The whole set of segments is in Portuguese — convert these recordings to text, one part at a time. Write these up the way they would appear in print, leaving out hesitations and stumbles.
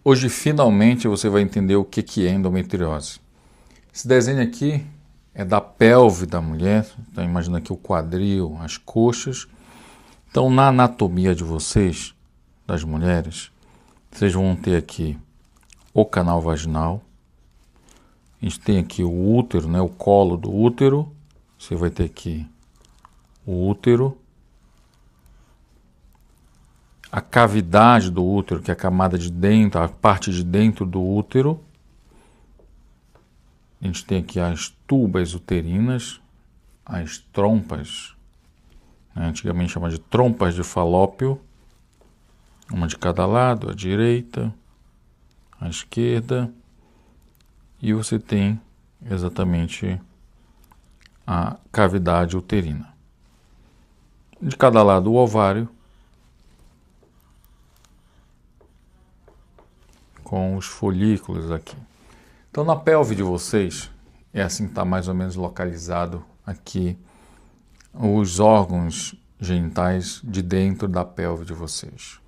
Hoje, finalmente, você vai entender o que é endometriose. Esse desenho aqui é da pelve da mulher. Então, imagina aqui o quadril, as coxas. Então, na anatomia de vocês, das mulheres, vocês vão ter aqui o canal vaginal. A gente tem aqui o útero, né, o colo do útero. Você vai ter aqui o útero. A cavidade do útero, que é a camada de dentro, a parte de dentro do útero. A gente tem aqui as tubas uterinas, as trompas, né, antigamente chama de trompas de falópio, uma de cada lado, a direita, a esquerda, e você tem exatamente a cavidade uterina. De cada lado o ovário, com os folículos aqui. Então, na pelve de vocês, é assim que está mais ou menos localizado aqui os órgãos genitais de dentro da pelve de vocês.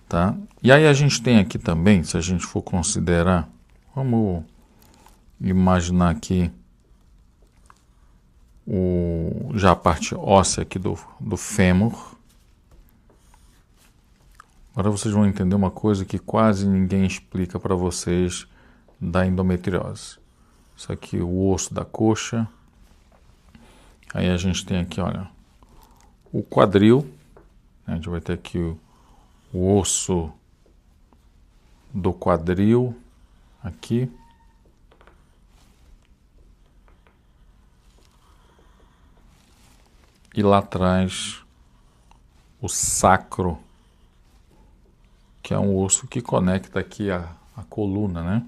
Tá? E aí a gente tem aqui também, se a gente for considerar, vamos imaginar aqui já a parte óssea aqui do fêmur. Agora vocês vão entender uma coisa que quase ninguém explica para vocês da endometriose. Isso aqui, o osso da coxa. Aí a gente tem aqui, olha, o quadril. A gente vai ter aqui o osso do quadril aqui. E lá atrás o sacro, que é um osso que conecta aqui a coluna, né?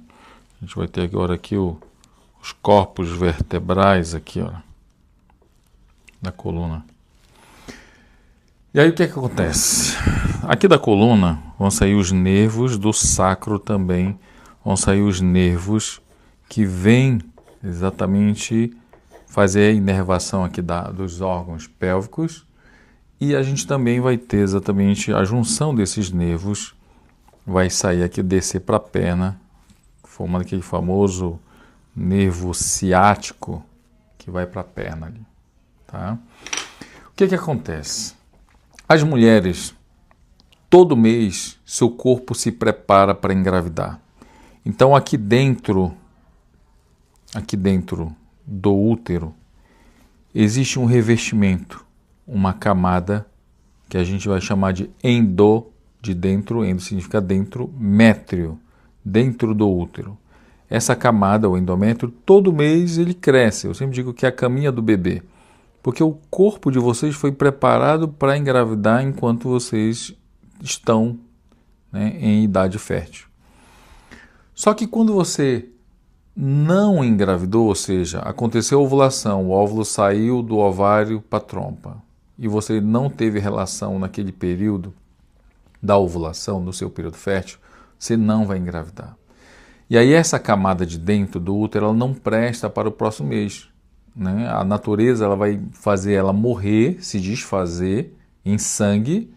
A gente vai ter agora aqui os corpos vertebrais aqui, ó, da coluna. E aí o que é que acontece? Aqui da coluna vão sair os nervos, do sacro também vão sair os nervos que vêm exatamente fazer a inervação aqui dos órgãos pélvicos, e a gente também vai ter exatamente a junção desses nervos, vai sair aqui, descer para a perna, formando aquele famoso nervo ciático que vai para a perna ali. Tá? O que acontece? As mulheres, todo mês, seu corpo se prepara para engravidar. Então aqui dentro do útero, existe um revestimento, uma camada que a gente vai chamar de de dentro, endo significa dentro, métrio, dentro do útero. Essa camada, o endométrio, todo mês ele cresce. Eu sempre digo que é a caminha do bebê, porque o corpo de vocês foi preparado para engravidar enquanto vocês estão, né, em idade fértil. Só que quando você não engravidou, ou seja, aconteceu a ovulação, o óvulo saiu do ovário para a trompa, e você não teve relação naquele período da ovulação, no seu período fértil, você não vai engravidar. E aí essa camada de dentro do útero, ela não presta para o próximo mês, né? A natureza ela vai fazer ela morrer, se desfazer em sangue,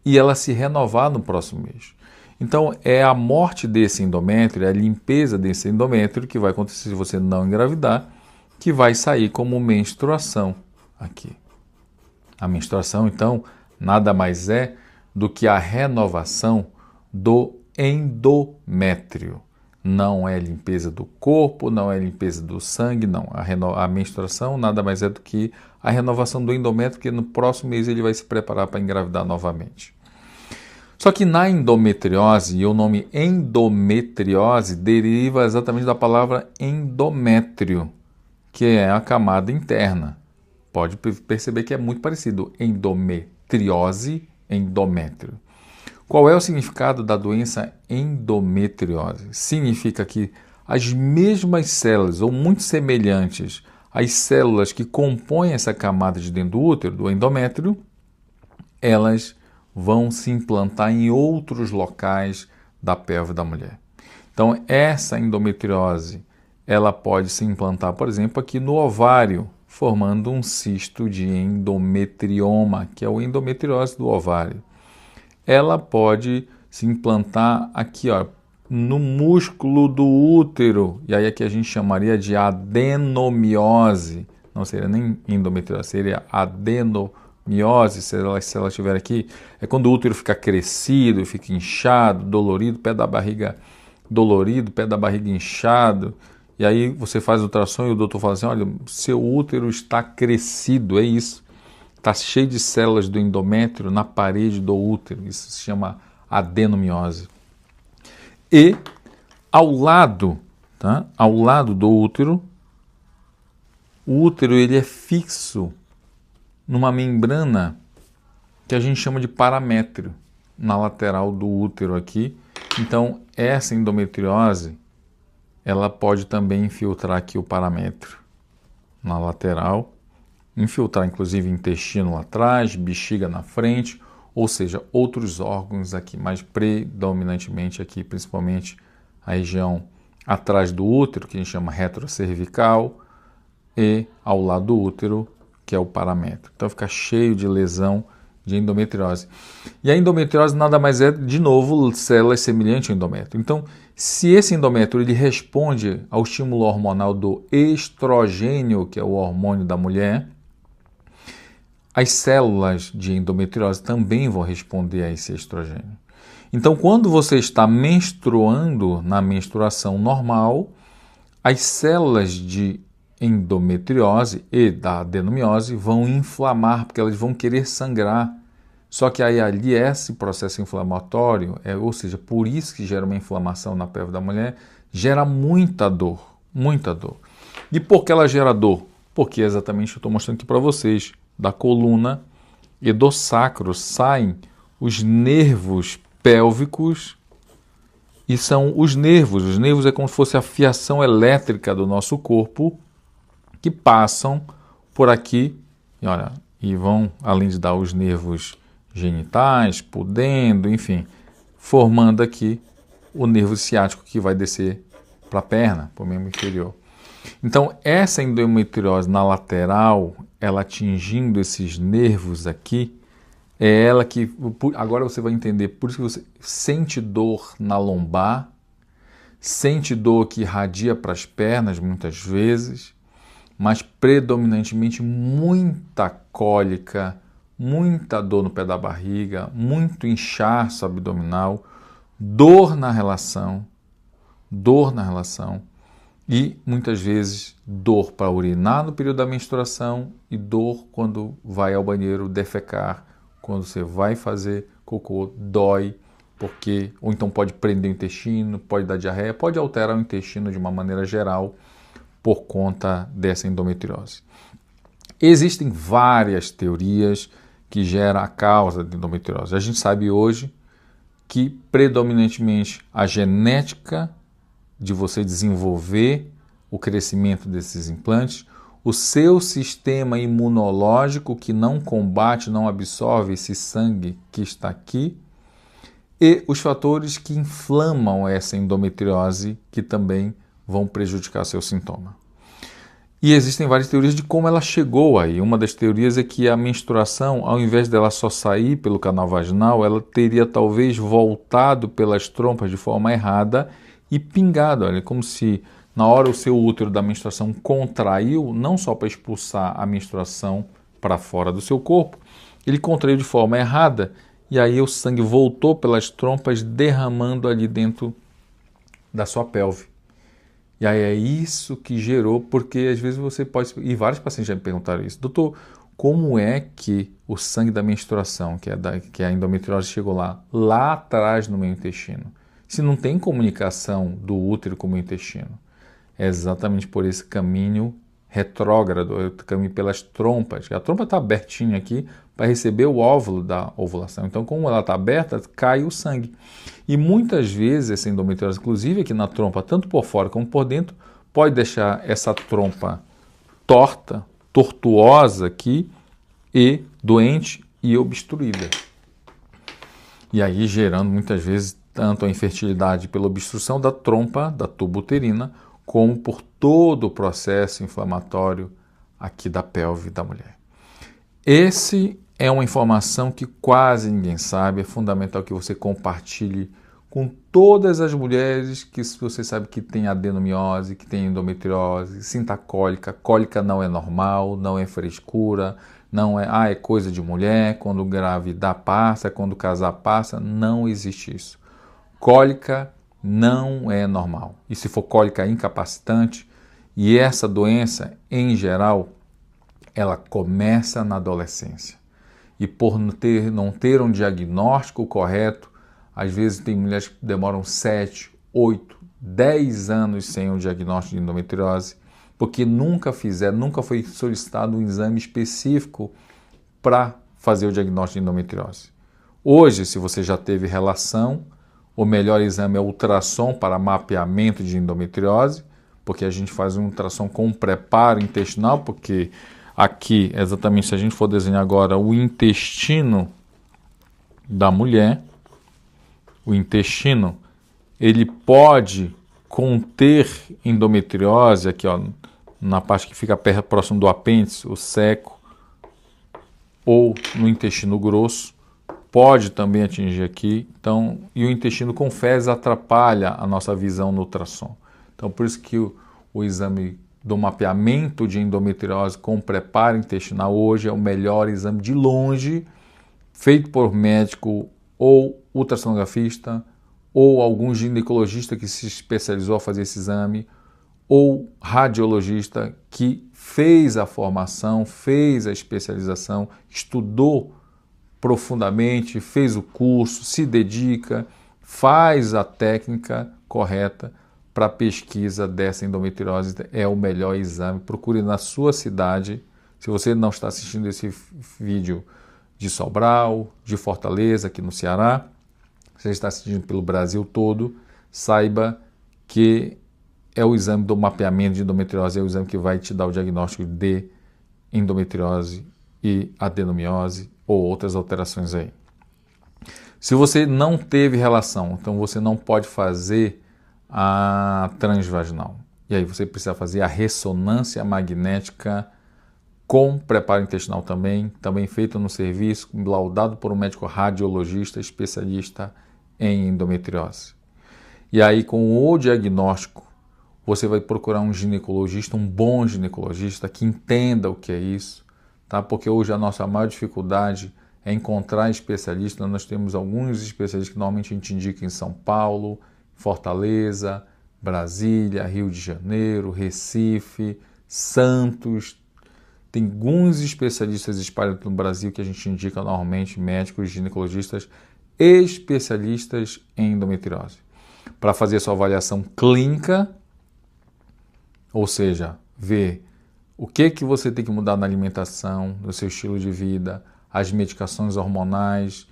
e ela se renovar no próximo mês. Então é a morte desse endométrio, é a limpeza desse endométrio que vai acontecer se você não engravidar, que vai sair como menstruação aqui. A menstruação, então, nada mais é do que a renovação do endométrio. Não é limpeza do corpo, não é limpeza do sangue, não. A menstruação nada mais é do que a renovação do endométrio, que no próximo mês ele vai se preparar para engravidar novamente. Só que na endometriose, e o nome endometriose deriva exatamente da palavra endométrio, que é a camada interna. Pode perceber que é muito parecido, endometriose, endométrio. Qual é o significado da doença endometriose? Significa que as mesmas células, ou muito semelhantes às células que compõem essa camada de dentro do útero, do endométrio, elas vão se implantar em outros locais da pelve da mulher. Então, essa endometriose, ela pode se implantar, por exemplo, aqui no ovário, formando um cisto de endometrioma, que é a endometriose do ovário. Ela pode se implantar aqui, ó, no músculo do útero, e aí aqui a gente chamaria de adenomiose, não seria nem endometriose, seria adenomiose, se ela estiver aqui, é quando o útero fica crescido, fica inchado, dolorido, pé da barriga dolorido, pé da barriga inchado, e aí você faz o ultrassom e o doutor fala assim, olha, seu útero está crescido, é isso, está cheio de células do endométrio na parede do útero, isso se chama adenomiose. E ao lado, tá? Ao lado do útero, o útero ele é fixo numa membrana que a gente chama de paramétrio, na lateral do útero aqui. Então, essa endometriose, ela pode também infiltrar aqui o paramétrio na lateral, infiltrar inclusive intestino lá atrás, bexiga na frente, ou seja, outros órgãos aqui, mas predominantemente aqui, principalmente a região atrás do útero, que a gente chama retrocervical, e ao lado do útero, que é o paramétrio. Então fica cheio de lesão de endometriose. E a endometriose nada mais é, de novo, células semelhantes ao endométrio. Então, se esse endométrio ele responde ao estímulo hormonal do estrogênio, que é o hormônio da mulher, as células de endometriose também vão responder a esse estrogênio. Então, quando você está menstruando, na menstruação normal, as células de endometriose e da adenomiose vão inflamar, porque elas vão querer sangrar. Só que aí ali esse processo inflamatório, ou seja, por isso que gera uma inflamação na pelve da mulher, gera muita dor, muita dor. E por que ela gera dor? Porque exatamente eu estou mostrando aqui para vocês, da coluna e do sacro saem os nervos pélvicos e são os nervos é como se fosse a fiação elétrica do nosso corpo que passam por aqui e vão, além de dar os nervos genitais, pudendo, enfim, formando aqui o nervo ciático que vai descer para a perna, para o membro inferior. Então, essa endometriose na lateral, ela atingindo esses nervos aqui, é ela que, agora você vai entender, por isso que você sente dor na lombar, sente dor que irradia para as pernas muitas vezes, mas predominantemente muita cólica, muita dor no pé da barriga, muito inchaço abdominal, dor na relação e muitas vezes dor para urinar no período da menstruação e dor quando vai ao banheiro defecar, quando você vai fazer cocô, dói, porque ou então pode prender o intestino, pode dar diarreia, pode alterar o intestino de uma maneira geral por conta dessa endometriose. Existem várias teorias que geram a causa de endometriose. A gente sabe hoje que predominantemente a genética de você desenvolver o crescimento desses implantes, o seu sistema imunológico que não combate, não absorve esse sangue que está aqui, e os fatores que inflamam essa endometriose que também vão prejudicar seu sintoma. E existem várias teorias de como ela chegou aí. Uma das teorias é que a menstruação, ao invés dela só sair pelo canal vaginal, ela teria talvez voltado pelas trompas de forma errada e pingado. Olha, como se na hora o seu útero da menstruação contraiu, não só para expulsar a menstruação para fora do seu corpo, ele contraiu de forma errada e aí o sangue voltou pelas trompas derramando ali dentro da sua pelve. E aí é isso que gerou, porque às vezes você pode... E vários pacientes já me perguntaram isso. Doutor, como é que o sangue da menstruação, que a endometriose chegou lá atrás no meu intestino? Se não tem comunicação do útero com o meu intestino. É exatamente por esse caminho retrógrado, caminho pelas trompas. A trompa está abertinha aqui para receber o óvulo da ovulação. Então, como ela está aberta, cai o sangue. E muitas vezes essa endometriose, inclusive aqui na trompa, tanto por fora como por dentro, pode deixar essa trompa torta, tortuosa aqui, e doente e obstruída. E aí gerando muitas vezes tanto a infertilidade pela obstrução da trompa, da tuba uterina, como por todo o processo inflamatório aqui da pelve da mulher. Esse é uma informação que quase ninguém sabe, é fundamental que você compartilhe com todas as mulheres que você sabe que tem adenomiose, que tem endometriose, sinta cólica. Cólica não é normal, não é frescura, não é, é coisa de mulher, quando engravidar passa, quando casar passa, não existe isso. Cólica não é normal. E se for cólica incapacitante, e essa doença, em geral, ela começa na adolescência. E por não ter um diagnóstico correto, às vezes tem mulheres que demoram 7, 8, 10 anos sem um diagnóstico de endometriose, porque nunca foi solicitado um exame específico para fazer o diagnóstico de endometriose. Hoje, se você já teve relação, o melhor exame é o ultrassom para mapeamento de endometriose, porque a gente faz um ultrassom com preparo intestinal, porque aqui, exatamente, se a gente for desenhar agora o intestino da mulher, o intestino, ele pode conter endometriose, aqui ó, na parte que fica próximo do apêndice, o seco, ou no intestino grosso, pode também atingir aqui. Então, e o intestino com fezes atrapalha a nossa visão no ultrassom. Então, por isso que o exame do mapeamento de endometriose com preparo intestinal hoje é o melhor exame de longe, feito por médico ou ultrassonografista, ou algum ginecologista que se especializou a fazer esse exame, ou radiologista que fez a formação, fez a especialização, estudou profundamente, fez o curso, se dedica, faz a técnica correta para a pesquisa dessa endometriose. É o melhor exame. Procure na sua cidade. Se você não está assistindo esse vídeo de Sobral, de Fortaleza, aqui no Ceará, você está assistindo pelo Brasil todo, saiba que é o exame do mapeamento de endometriose, é o exame que vai te dar o diagnóstico de endometriose e adenomiose ou outras alterações aí. Se você não teve relação, então você não pode fazer a transvaginal. E aí você precisa fazer a ressonância magnética com preparo intestinal também feito no serviço, laudado por um médico radiologista, especialista em endometriose. E aí, com o diagnóstico, você vai procurar um ginecologista, um bom ginecologista que entenda o que é isso, tá? Porque hoje a nossa maior dificuldade é encontrar especialistas. Nós temos alguns especialistas que normalmente a gente indica em São Paulo, Fortaleza, Brasília, Rio de Janeiro, Recife, Santos. Tem alguns especialistas espalhados no Brasil que a gente indica normalmente, médicos, ginecologistas, especialistas em endometriose, para fazer a sua avaliação clínica, ou seja, ver o que você tem que mudar na alimentação, no seu estilo de vida, as medicações hormonais,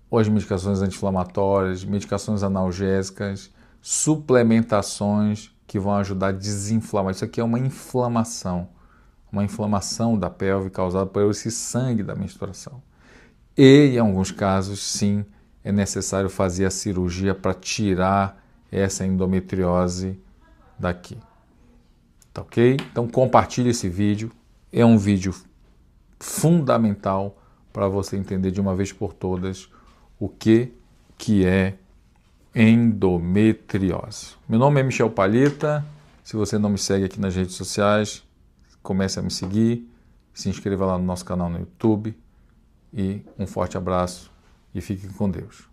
ou as medicações anti-inflamatórias, medicações analgésicas, suplementações que vão ajudar a desinflamar. Isso aqui é uma inflamação da pelve causada por esse sangue da menstruação. E, em alguns casos, sim, é necessário fazer a cirurgia para tirar essa endometriose daqui. Tá ok? Então compartilhe esse vídeo. É um vídeo fundamental para você entender de uma vez por todas o que é endometriose. Meu nome é Michel Palheta. Se você não me segue aqui nas redes sociais, comece a me seguir, se inscreva lá no nosso canal no YouTube e um forte abraço e fiquem com Deus.